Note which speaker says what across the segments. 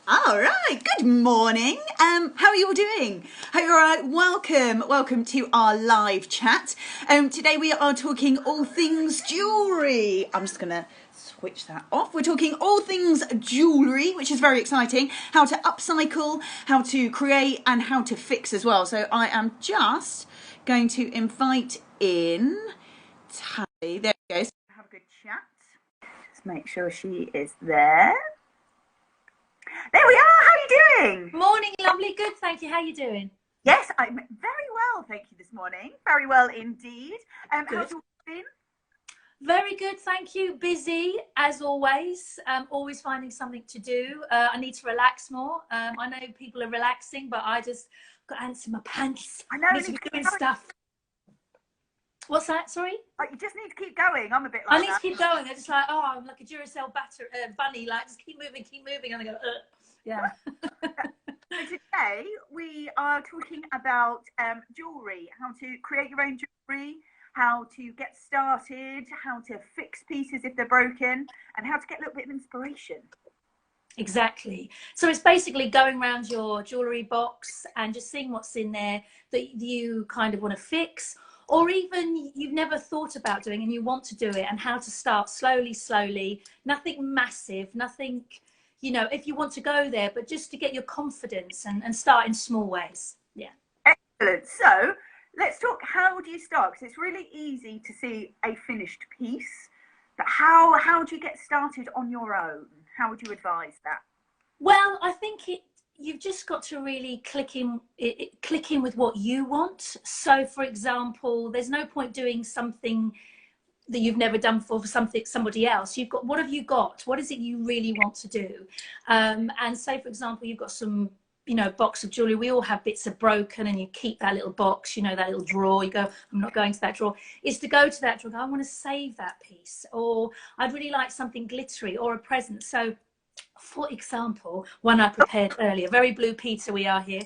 Speaker 1: All right, good morning. How are you all doing? Hope you're all right. Welcome to our live chat. Today we are talking all things jewellery. I'm just gonna switch that off. We're talking all things jewellery, which is very exciting. How to upcycle, how to create, and how to fix as well. So I am just going to invite in Tally. There we go. So have a good chat. Just make sure she is there. There we are. How are you doing?
Speaker 2: Morning, lovely. Good, thank you. How are you doing?
Speaker 1: Yes, I'm very well, thank you this morning. Very well indeed. How's your week been?
Speaker 2: Very good, thank you. Busy as always. Always finding something to do. I need to relax more. I know people are relaxing, but I just got ants in my pants.
Speaker 1: I know.
Speaker 2: I need to be doing stuff. What's that? Sorry?
Speaker 1: You just need to keep going. I'm a bit like
Speaker 2: I need to keep going. I'm just like, oh, I'm like a Duracell bunny. Like, just keep moving. And I go, yeah.
Speaker 1: So today we are talking about jewellery, how to create your own jewellery, how to get started, how to fix pieces if they're broken, and how to get a little bit of inspiration.
Speaker 2: Exactly. So it's basically going around your jewellery box and just seeing what's in there that you kind of want to fix, or even you've never thought about doing and you want to do it, and how to start slowly, nothing massive, nothing, you know, if you want to go there, but just to get your confidence and start in small ways. Yeah.
Speaker 1: Excellent. So let's talk, how do you start? Because it's really easy to see a finished piece, but how do you get started on your own? How would you advise that?
Speaker 2: Well, I think you've just got to really click in with what you want. So for example, there's no point doing something that you've never done for somebody else. What have you got? What is it you really want to do? And say for example, you've got some, you know, box of jewelry. We all have bits of broken, and you keep that little box, you know, that little drawer. You go, I'm not going to that drawer. Is to go to that drawer, I want to save that piece, or I'd really like something glittery or a present. So for example, one I prepared earlier, very Blue Peter we are here.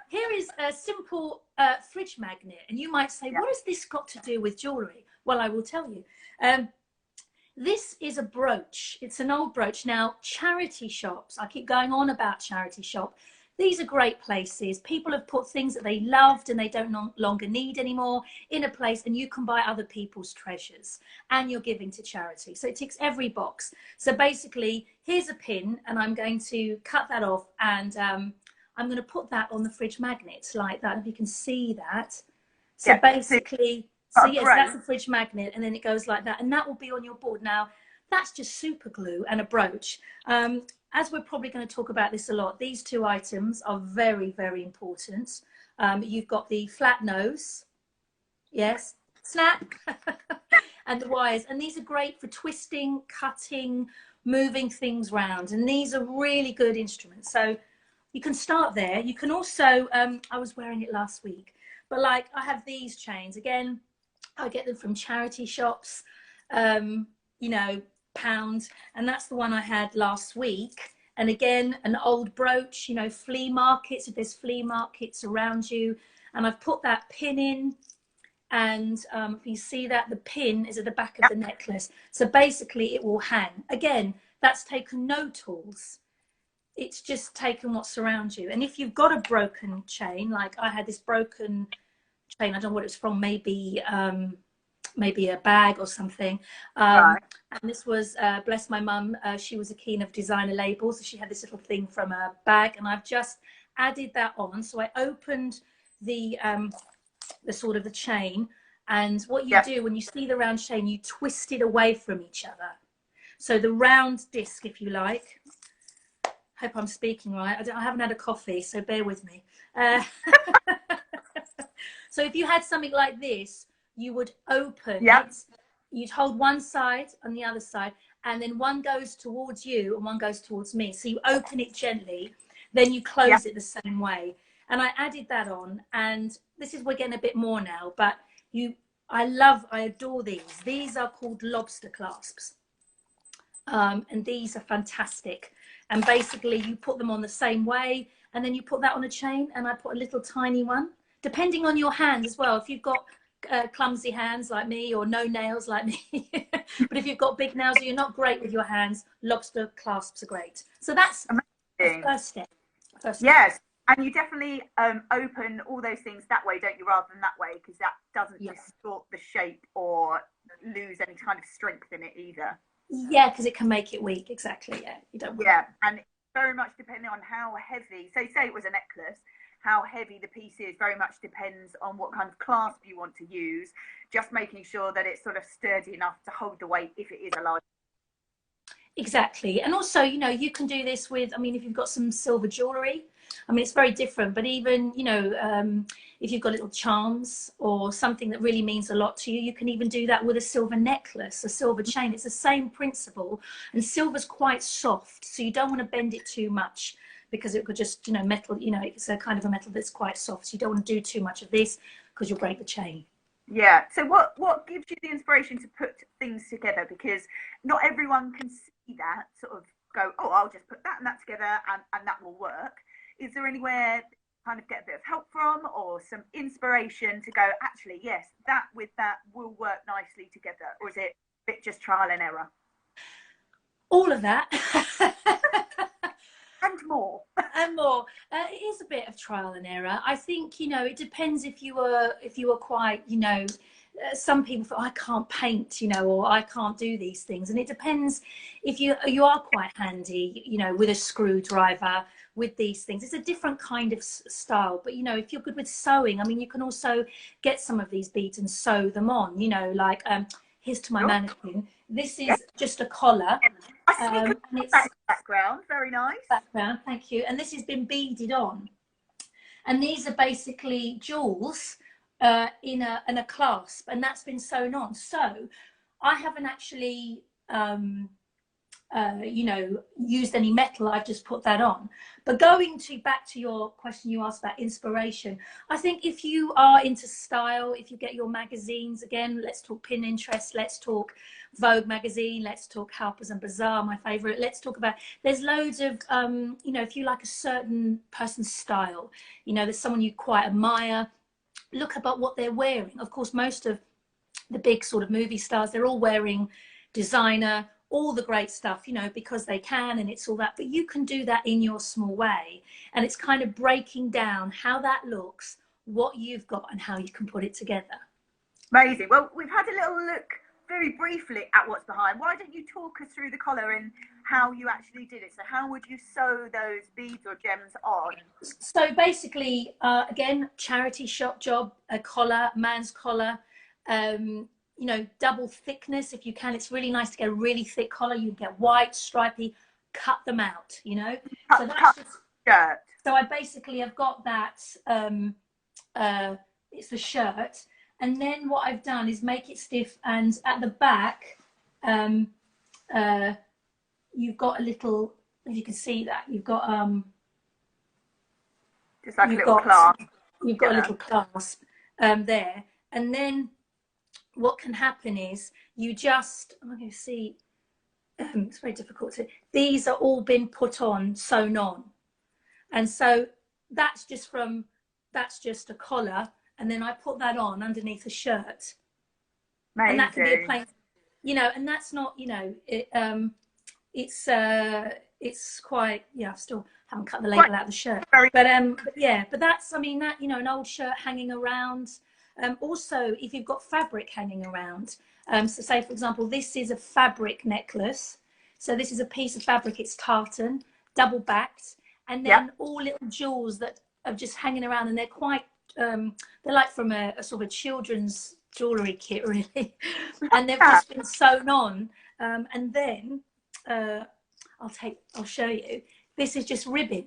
Speaker 2: Here is a simple fridge magnet, and you might say, what has this got to do with jewellery? Well, I will tell you. This is a brooch. It's an old brooch. Now, charity shops, I keep going on about charity shop. These are great places. People have put things that they loved and they don't no longer need anymore in a place, and you can buy other people's treasures and you're giving to charity. So it ticks every box. So basically, here's a pin, and I'm going to cut that off, and I'm going to put that on the fridge magnet like that. If you can see that. So basically, so yes, that's a fridge magnet, and then it goes like that, and that will be on your board. Now, that's just super glue and a brooch. As we're probably going to talk about this a lot, these two items are very, very important. You've got the flat nose, yes, snap, and the wires. And these are great for twisting, cutting, moving things around. And these are really good instruments. So you can start there. You can also, I was wearing it last week, but like I have these chains. Again, I get them from charity shops, you know, £1, and that's the one I had last week. And again, an old brooch, you know, flea markets, if there's flea markets around you. And I've put that pin in, and if you see that, the pin is at the back of the necklace. So basically it will hang. Again, that's taken no tools. It's just taken what's around you. And if you've got a broken chain, like I had this broken chain, I don't know what it's from, maybe a bag or something. And this was, bless my mum, she was a keen of designer labels, so she had this little thing from a bag, and I've just added that on. So I opened the sort of the chain, and what you do when you see the round chain, you twist it away from each other. So the round disc, if you like. Hope I'm speaking right. I haven't had a coffee, so bear with me. So if you had something like this, you would open it, you'd hold one side and the other side, and then one goes towards you and one goes towards me. So you open it gently, then you close it the same way. And I added that on, and this is, we're getting a bit more now, but I adore these. These are called lobster clasps. And these are fantastic. And basically you put them on the same way, and then you put that on a chain, and I put a little tiny one, depending on your hand as well. If you've got clumsy hands like me or no nails like me, but if you've got big nails or you're not great with your hands, lobster clasps are great. So that's the first step.
Speaker 1: Yes, and you definitely open all those things that way, don't you, rather than that way, because that doesn't distort the shape or lose any kind of strength in it either.
Speaker 2: Yeah, because it can make it weak. Exactly. Yeah, you don't want
Speaker 1: Yeah, and very much depending on how heavy. So say it was a necklace, how heavy the piece is very much depends on what kind of clasp you want to use. Just making sure that it's sort of sturdy enough to hold the weight if it is a large.
Speaker 2: Exactly. And also, you know, you can do this with, I mean, if you've got some silver jewellery, I mean, it's very different, but even, you know, if you've got little charms or something that really means a lot to you, you can even do that with a silver necklace, a silver chain. It's the same principle, and silver's quite soft, so you don't want to bend it too much because it could just, you know, metal, you know, it's a kind of a metal that's quite soft, so you don't want to do too much of this because you'll break the chain.
Speaker 1: Yeah. So what gives you the inspiration to put things together? Because not everyone can see that sort of go, oh, I'll just put that and that together and that will work. Is there anywhere kind of get a bit of help from or some inspiration to go, actually, yes, that with that will work nicely together? Or is it a bit just trial and error?
Speaker 2: All of that.
Speaker 1: And more.
Speaker 2: And more. It is a bit of trial and error. I think, you know, it depends if you were quite, you know, some people feel, I can't paint, you know, or I can't do these things. And it depends if you are quite handy, you know, with a screwdriver, with these things. It's a different kind of style. But, you know, if you're good with sewing, I mean, you can also get some of these beads and sew them on, you know, like, here's to my mannequin. This is just a collar.
Speaker 1: And it's background, very nice.
Speaker 2: Background, thank you. And this has been beaded on. And these are basically jewels in a clasp, and that's been sewn on. So I haven't actually you know, used any metal. I've just put that on. But going back to your question you asked about inspiration, I think if you are into style, if you get your magazines, again, let's talk Pinterest, let's talk Vogue magazine, let's talk Harper's and Bazaar, my favorite. Let's talk about, there's loads of you know, if you like a certain person's style, you know, there's someone you quite admire, look about what they're wearing. Of course, most of the big sort of movie stars, they're all wearing designer, all the great stuff, you know, because they can, and it's all that. But you can do that in your small way, and it's kind of breaking down how that looks, what you've got, and how you can put it together.
Speaker 1: Amazing. Well, we've had a little look very briefly at what's behind. Why don't you talk us through the collar and how you actually did it? So how would you sew those beads or gems on?
Speaker 2: So basically, again, charity shop job, a collar, man's collar, you know, double thickness if you can. It's really nice to get a really thick collar. You get white, stripy, cut them out, you know. So that's just
Speaker 1: shirt.
Speaker 2: So I basically have got that, it's the shirt. And then what I've done is make it stiff, and at the back, you've got a little, if you can see that, you've got
Speaker 1: just like a little clasp.
Speaker 2: You've got a little clasp there. And then what can happen is you just, I'm going to see, it's very difficult to, these are all been put on, sewn on. And so that's just a collar. And then I put that on underneath a shirt.
Speaker 1: Amazing.
Speaker 2: And that can be a plain, you know, and that's not, you know, it's quite, yeah, I still haven't cut the label out of the shirt. But yeah, but that's, I mean, that, you know, an old shirt hanging around. Also, if you've got fabric hanging around, so say, for example, this is a fabric necklace. So this is a piece of fabric, it's tartan, double backed, and then all little jewels that are just hanging around, and they're quite, they're like from a sort of a children's jewellery kit, really. And they've just been sewn on. And then I'll show you. This is just ribbon.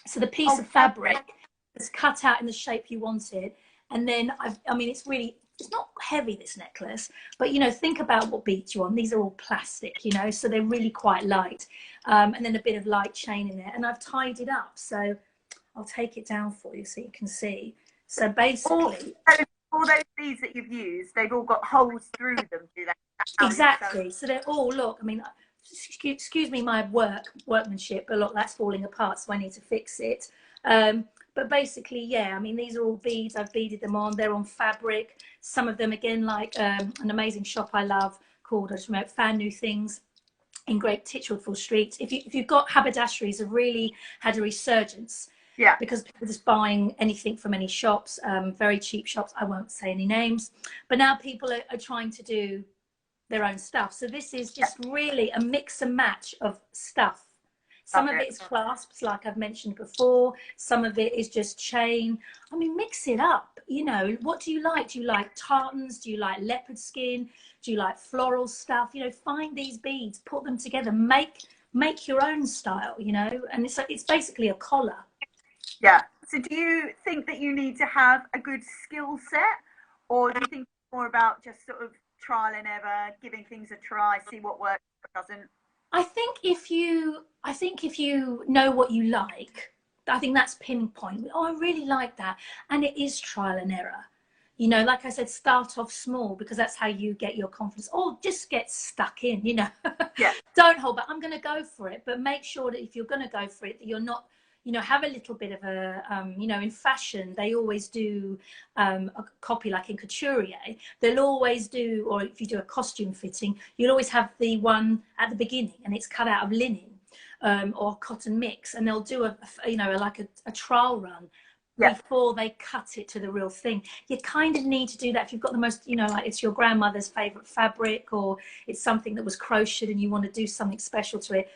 Speaker 2: So the piece of fabric is cut out in the shape you wanted. And then I mean, it's not heavy, this necklace, but, you know, think about what beads you on. These are all plastic, you know, so they're really quite light. And then a bit of light chain in there. And I've tied it up. So I'll take it down for you so you can see. So basically,
Speaker 1: all those beads that you've used, they've all got holes through them, do they?
Speaker 2: Exactly. So they're all, look, I mean, excuse me, my workmanship, but look, that's falling apart, so I need to fix it. But basically, yeah, I mean, these are all beads. I've beaded them on. They're on fabric. Some of them, again, like an amazing shop I love called, I just remember, Fan New Things in Great Titchwoodful Street. If you've got haberdasheries, have really had a resurgence.
Speaker 1: Yeah.
Speaker 2: Because people are just buying anything from any shops, very cheap shops. I won't say any names. But now people are trying to do their own stuff. So this is just really a mix and match of stuff. Some of it is clasps, like I've mentioned before. Some of it is just chain. I mean, mix it up. You know, what do you like? Do you like tartans? Do you like leopard skin? Do you like floral stuff? You know, find these beads, put them together, make your own style, you know, and it's basically a collar.
Speaker 1: Yeah. So do you think that you need to have a good skill set, or do you think more about just sort of trial and error, giving things a try, see what works, what doesn't?
Speaker 2: I think if you know what you like, I think that's pinpoint. Oh, I really like that. And it is trial and error. You know, like I said, start off small, because that's how you get your confidence. Or just get stuck in, you know.
Speaker 1: Yeah.
Speaker 2: Don't hold back. I'm going to go for it. But make sure that if you're going to go for it, that you're not, you know, have a little bit of a, you know, in fashion, they always do a copy, like in couturier, they'll always do, or if you do a costume fitting, you'll always have the one at the beginning and it's cut out of linen or cotton mix, and they'll do you know, like a trial run before they cut it to the real thing. You kind of need to do that if you've got the most, you know, like it's your grandmother's favorite fabric, or it's something that was crocheted and you want to do something special to it.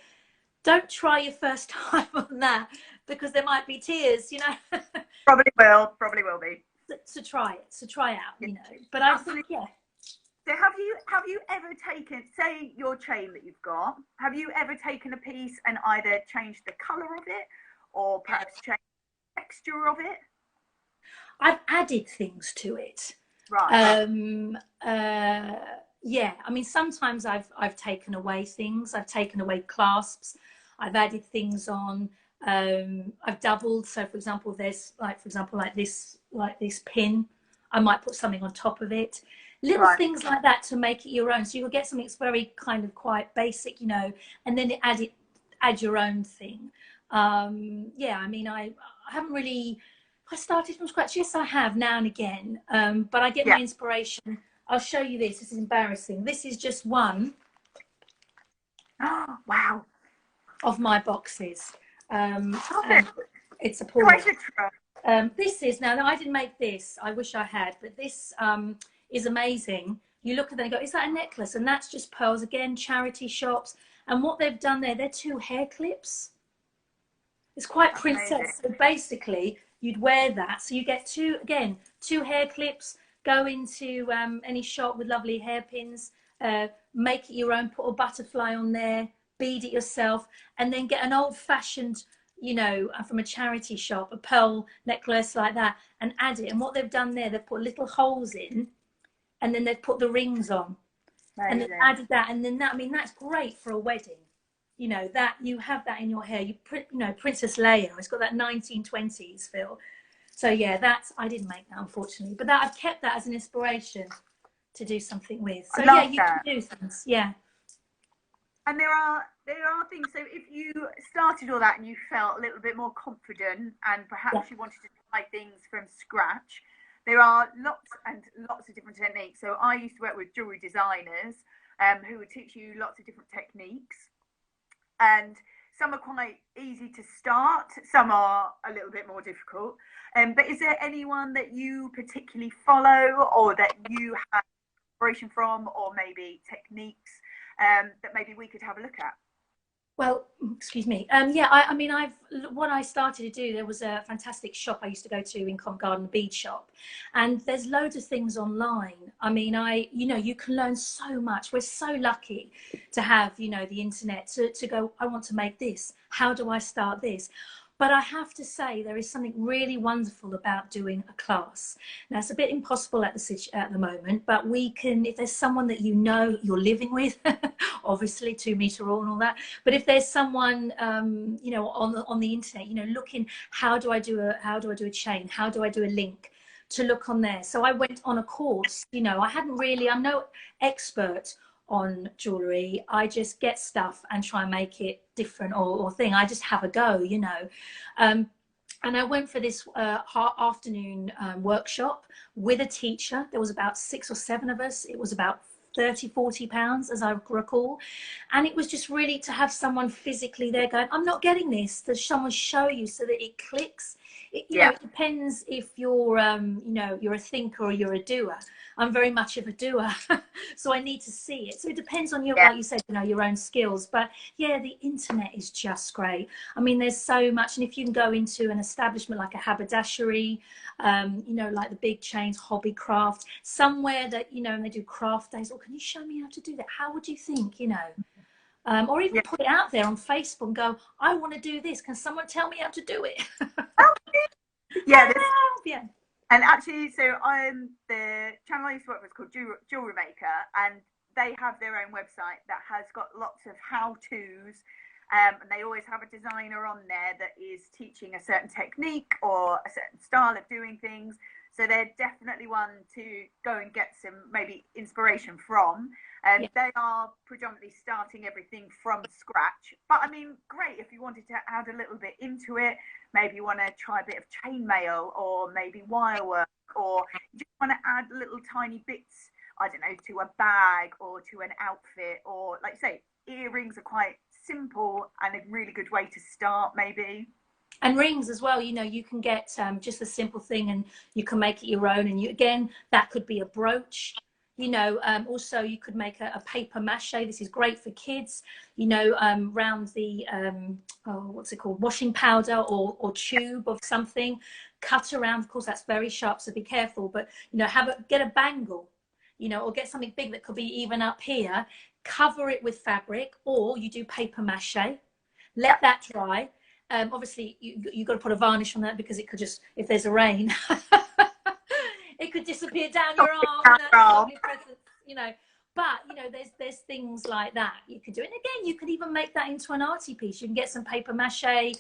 Speaker 2: Don't try your first time on that, because there might be tears, you know.
Speaker 1: Probably will be.
Speaker 2: To try it, to try out, you know. But I think, yeah.
Speaker 1: So have you ever taken, say your chain that you've got, have you ever taken a piece and either changed the colour of it, or perhaps changed the texture of it?
Speaker 2: I've added things to it.
Speaker 1: Right.
Speaker 2: Yeah, I mean, sometimes I've taken away things. I've taken away clasps. I've added things on. I've doubled. So, for example, there's like this pin. I might put something on top of it. Little things like that to make it your own. So you'll get something that's very kind of quite basic, you know, and then add your own thing. Yeah, I mean, I haven't really. I started from scratch. Yes, I have now and again. But I get my inspiration. I'll show you this. This is embarrassing. This is just one.
Speaker 1: Oh, wow.
Speaker 2: Of my boxes. It's a pull. This is, now I didn't make this. I wish I had, but this is amazing. You look at them and go, is that a necklace? And that's just pearls. Again, charity shops. And what they've done there, they're 2 hair clips. It's quite princess. So basically, you'd wear that. So you get 2 hair clips, go into any shop with lovely hairpins, make it your own, put a butterfly on there, bead it yourself, and then get an old-fashioned, you know, from a charity shop, a pearl necklace like that, and add it. And what they've done there, they've put little holes in, and then they've put the rings on. Amazing. And they've added that, and then that, I mean, that's great for a wedding. You know, that you have that in your hair. You know, Princess Leia, it's got that 1920s feel. So yeah, I didn't make that, unfortunately, but that I've kept that as an inspiration to do something with. So yeah, you can do things. Yeah.
Speaker 1: And there are things. So if you started all that and you felt a little bit more confident, and perhaps you wanted to try things from scratch, there are lots and lots of different techniques. So I used to work with jewellery designers who would teach you lots of different techniques, and some are quite easy to start, some are a little bit more difficult. But is there anyone that you particularly follow, or that you have inspiration from, or maybe techniques that maybe we could have a look at?
Speaker 2: Well, excuse me. Yeah, I mean, what I started to do, there was a fantastic shop I used to go to in Covent Garden, bead shop, and there's loads of things online. I mean, you know, you can learn so much. We're so lucky to have, you know, the internet to go, I want to make this. How do I start this? But I have to say, there is something really wonderful about doing a class. Now, it's a bit impossible at the moment, but we can, if there's someone that you know you're living with, obviously 2 meter rule and all that. But if there's someone, you know, on the internet, you know, looking, how do I do a chain? How do I do a link? To look on there. So I went on a course. You know, I'm no expert on jewellery. I just get stuff and try and make it different or thing. I just have a go, you know. And I went for this afternoon workshop with a teacher. There was about 6 or 7 of us. It was about 30, 40 pounds, as I recall. And it was just really to have someone physically there going, I'm not getting this, to someone show you so that it clicks. You know, it depends if you're, you know, you're a thinker or you're a doer. I'm very much of a doer, so I need to see it. So it depends on your, like you said, you know, your own skills. But yeah, the internet is just great. I mean, there's so much. And if you can go into an establishment like a haberdashery, you know, like the big chains, Hobbycraft, somewhere that, you know, and they do craft days, or can you show me how to do that? How would you think, you know? Or even put it out there on Facebook and go, I want to do this. Can someone tell me how to do it?
Speaker 1: Yeah,
Speaker 2: yeah.
Speaker 1: And actually, so the channel I used to work with is called Jewellery Maker, and they have their own website that has got lots of how-tos, and they always have a designer on there that is teaching a certain technique or a certain style of doing things. So they're definitely one to go and get some maybe inspiration from. And they are predominantly starting everything from scratch. But I mean, great if you wanted to add a little bit into it. Maybe you want to try a bit of chainmail, or maybe wire work, or you just want to add little tiny bits, I don't know, to a bag or to an outfit. Or like you say, earrings are quite simple and a really good way to start, maybe.
Speaker 2: And rings as well, you know, you can get just a simple thing and you can make it your own. And you, again, that could be a brooch. You know, also you could make a paper mache. This is great for kids, you know, round the, oh, what's it called? Washing powder or tube of something. Cut around, of course, that's very sharp, so be careful. But, you know, get a bangle, you know, or get something big that could be even up here. Cover it with fabric, or you do paper mache. Let that dry. Obviously, you've got to put a varnish on that, because it could just, if there's a rain, it could disappear down your arm. And that's a lovely present, you know. But, you know, there's things like that you could do. And again, you could even make that into an arty piece. You can get some paper mache.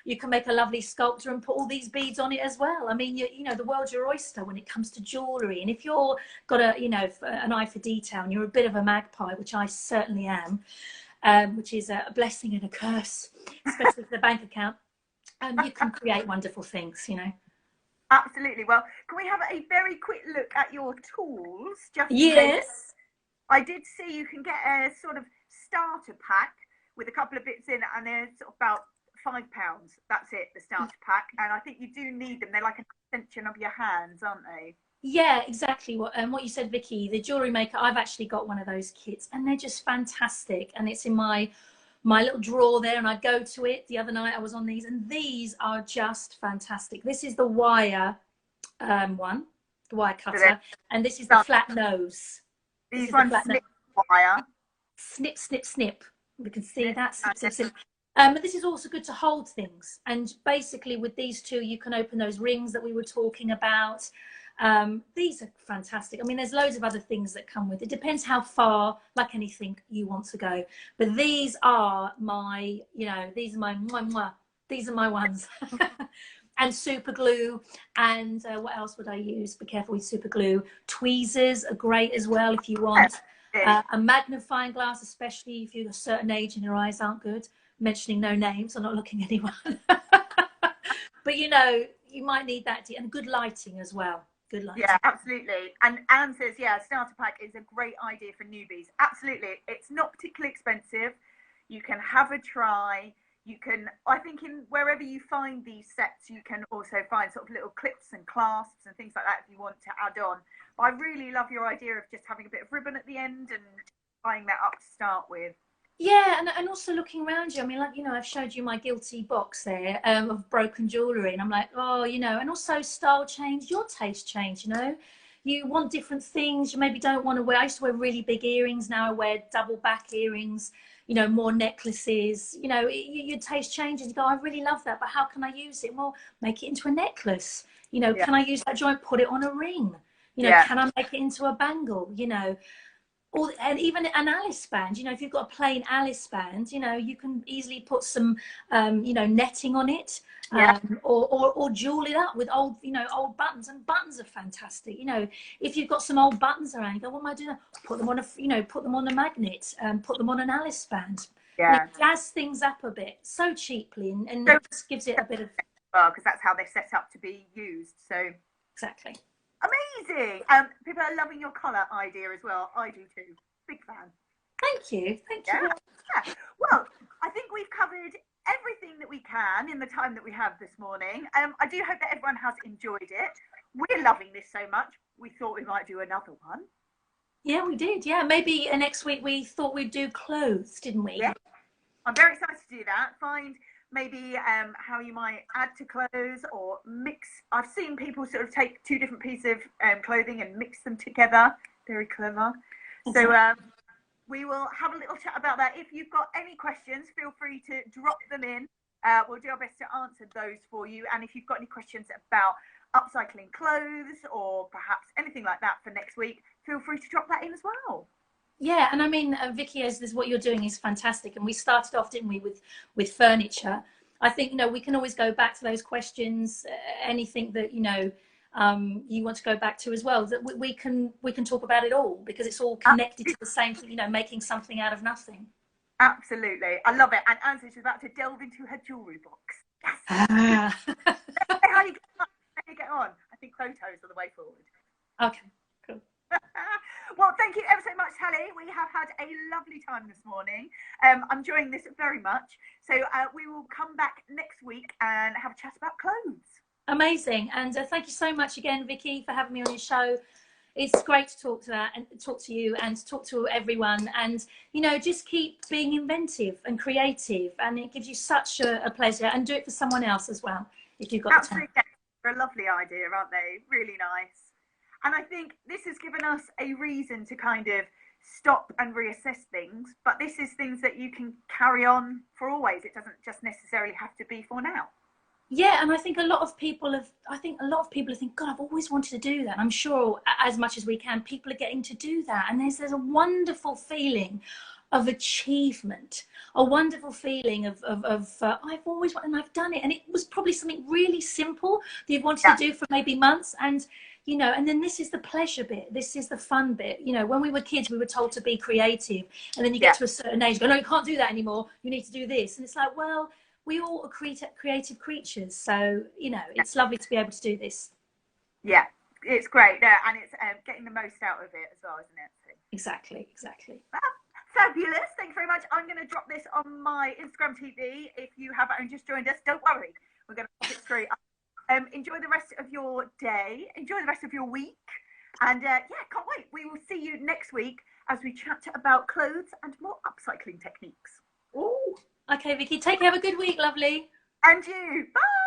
Speaker 2: You can make a lovely sculpture and put all these beads on it as well. I mean, you know, the world's your oyster when it comes to jewellery. And if you're got a, you know, an eye for detail, and you're a bit of a magpie, which I certainly am, which is a blessing and a curse, especially for the bank account, you can create wonderful things, you know.
Speaker 1: Absolutely. Well, can we have a very quick look at your tools? Just
Speaker 2: yes.
Speaker 1: I did see you can get a sort of starter pack with a couple of bits in it, and they're sort of about £5. That's it, the starter pack. And I think you do need them. They're like an extension of your hands, aren't they?
Speaker 2: Yeah, exactly. What you said, Vicky, the Jewellery Maker, I've actually got one of those kits, and they're just fantastic. And it's in my little drawer there, and I go to it. The other night I was on these, and these are just fantastic. This is the wire one, the wire cutter, and this is the flat nose.
Speaker 1: These ones snip wire.
Speaker 2: Snip, snip, snip. We can see that. Snip, snip, snip. This is also good to hold things. And basically with these two, you can open those rings that we were talking about. These are fantastic. I mean, there's loads of other things that come with it. Depends how far, like anything, you want to go. But these are my, you know, these are my these are my ones. And super glue. And what else would I use? Be careful with super glue. Tweezers are great as well if you want. A magnifying glass, especially if you're a certain age and your eyes aren't good. Mentioning no names, I'm not looking at anyone. But you know, you might need that, and good lighting as well. Good lighting.
Speaker 1: Yeah, absolutely. And Anne says, yeah, starter pack is a great idea for newbies. Absolutely. It's not particularly expensive. You can have a try. You can, I think, in wherever you find these sets, you can also find sort of little clips and clasps and things like that if you want to add on. But I really love your idea of just having a bit of ribbon at the end and tying that up to start with.
Speaker 2: Yeah, and also looking around you. I mean, like, you know, I've showed you my guilty box there of broken jewellery, and I'm like, oh, you know, and also style change, your taste change, you know. You want different things. You maybe don't want to wear, I used to wear really big earrings. Now I wear double back earrings, you know, more necklaces. You know, your taste changes. You go, I really love that, but how can I use it? Well, make it into a necklace. You know, can I use that joint, put it on a ring? You know, can I make it into a bangle? You know, and even an Alice band, you know, if you've got a plain Alice band, you know, you can easily put some, you know, netting on it, or jewel it up with old, you know, old buttons. And buttons are fantastic. You know, if you've got some old buttons around, you go, what am I doing? Put them on a, you know, put them on a magnet, put them on an Alice band. Yeah, you know, jazz things up a bit so cheaply, and it just gives it a bit of
Speaker 1: well, because that's how they're set up to be used. So
Speaker 2: Exactly.
Speaker 1: amazing. People are loving your colour idea as well. I do too. Big fan.
Speaker 2: Thank you. Thank
Speaker 1: Yeah.
Speaker 2: you.
Speaker 1: Yeah. Well, I think we've covered everything that we can in the time that we have this morning. I do hope that everyone has enjoyed it. We're loving this so much. We thought we might do another one.
Speaker 2: Yeah, we did. Yeah, maybe next week we thought we'd do clothes, didn't we?
Speaker 1: Yeah. I'm very excited to do that. Find maybe how you might add to clothes or mix. I've seen people sort of take two different pieces of clothing and mix them together. Very clever. So we will have a little chat about that. If you've got any questions, feel free to drop them in. We'll do our best to answer those for you. And if you've got any questions about upcycling clothes or perhaps anything like that for next week, feel free to drop that in as well.
Speaker 2: Yeah, and I mean, Vicky, as this, what you're doing is fantastic. And we started off, didn't we, with furniture. I think, you know, we can always go back to those questions, anything that, you know, you want to go back to as well, that we can talk about it all, because it's all connected to the same thing, you know, making something out of nothing.
Speaker 1: Absolutely. I love it. And Anne's about to delve into her jewellery box. Yes. How you get on? I think photos are the way forward.
Speaker 2: Okay, cool.
Speaker 1: Well, thank you ever so much, Tally. We have had a lovely time this morning. I'm enjoying this very much. So we will come back next week and have a chat about clothes.
Speaker 2: Amazing. And thank you so much again, Vicky, for having me on your show. It's great to talk to that and talk to you and talk to everyone. And, you know, just keep being inventive and creative. And it gives you such a pleasure. And do it for someone else as well, if you've got
Speaker 1: Absolutely.
Speaker 2: the time.
Speaker 1: They're a lovely idea, aren't they? Really nice. And I think this has given us a reason to kind of stop and reassess things. But this is things that you can carry on for always. It doesn't just necessarily have to be for now.
Speaker 2: Yeah, and I think a lot of people have think, God, I've always wanted to do that. And I'm sure as much as we can, people are getting to do that. And there's a wonderful feeling of achievement, a wonderful feeling of I've always wanted, and I've done it. And it was probably something really simple that you've wanted to do for maybe months. And, you know, and then this is the pleasure bit. This is the fun bit. You know, when we were kids, we were told to be creative. And then you get to a certain age, you go, no, you can't do that anymore. You need to do this. And it's like, well, we all are creative creatures. So, you know, it's lovely to be able to do this.
Speaker 1: Yeah, it's great. Yeah, and it's getting the most out of it as well, isn't it? So.
Speaker 2: Exactly.
Speaker 1: Fabulous. Thank you very much. I'm going to drop this on my Instagram TV. If you have only just joined us, don't worry. We're going to pop it straight up. Enjoy the rest of your day. Enjoy the rest of your week. And yeah, can't wait. We will see you next week as we chat about clothes and more upcycling techniques.
Speaker 2: Oh, okay, Vicky. Take care. Have a good week, lovely.
Speaker 1: And you. Bye.